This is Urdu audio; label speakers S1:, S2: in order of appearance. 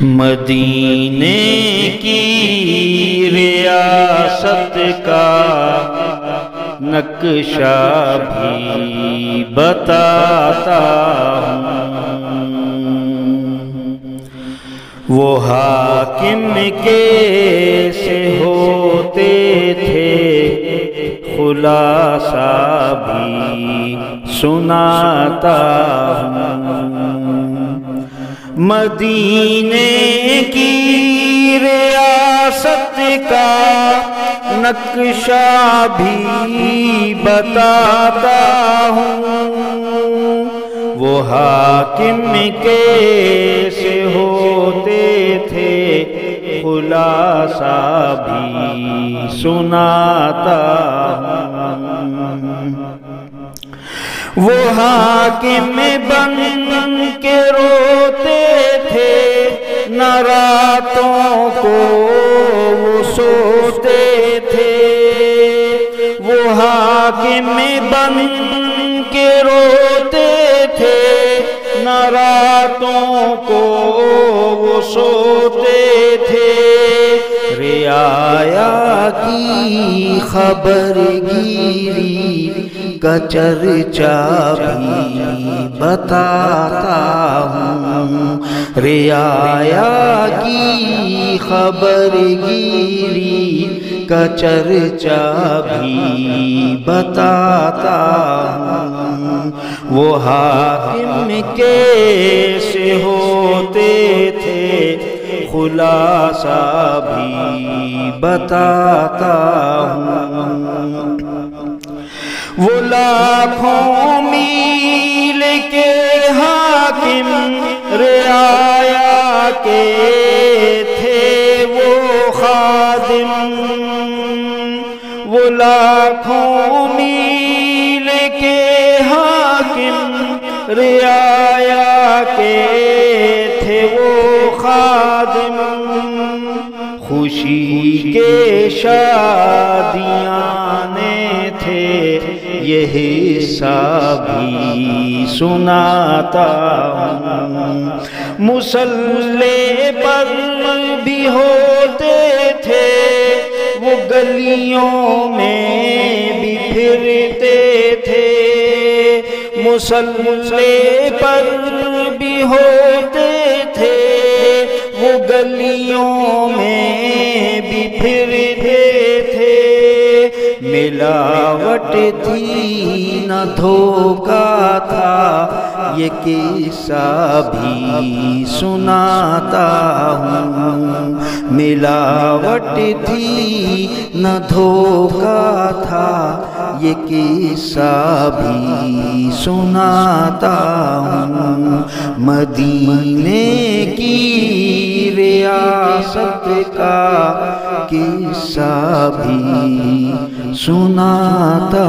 S1: مدینے کی ریاست کا نقشہ بھی بتاتا ہوں، وہ حاکم کیسے ہوتے تھے خلاصہ بھی سناتا ہوں۔ مدینے کی ریاست کا نقشہ بھی بتاتا ہوں، وہ حاکم کیسے ہوتے تھے خلاصہ بھی سناتا ہوں۔ وہ حاکم بن کے روتے تھے، نہ راتوں کو وہ سوتے تھے۔ وہ حاکم بن کے روتے تھے، نہ راتوں کو وہ سوتے تھے۔ رعایا کی خبر گیری کا چرچا بھی بتاتا ہوں، رعایا کی خبر گیری کا چرچا بھی بتاتا ہوں۔ وہ حاکم کیسے ہوتے تھے خلاصہ بھی بتاتا ہوں۔ وہ لاکھوں میل کے حاکم رعایا کے تھے وہ خادم، وہ لاکھوں میل کے حاکم رعایا کے تھے وہ خادم۔ خوشی کے شادیاں تھے یہ حصہ بھی سناتا ہوں۔ مصلی پر بھی ہوتے تھے، وہ گلیوں میں بھی پھرتے تھے۔ مصلی پر بھی ہوتے تھے، وہ گلیوں میں بھی پھرتے تھے۔ ملاوٹ تھی نہ دھوکا تھا، یہ قصہ بھی سناتا ہوں۔ ملاوٹ تھی نہ دھوکا تھا، یہ قصہ بھی سناتا ہوں۔ مدینے کی ریاست کا قصہ بھی سناتا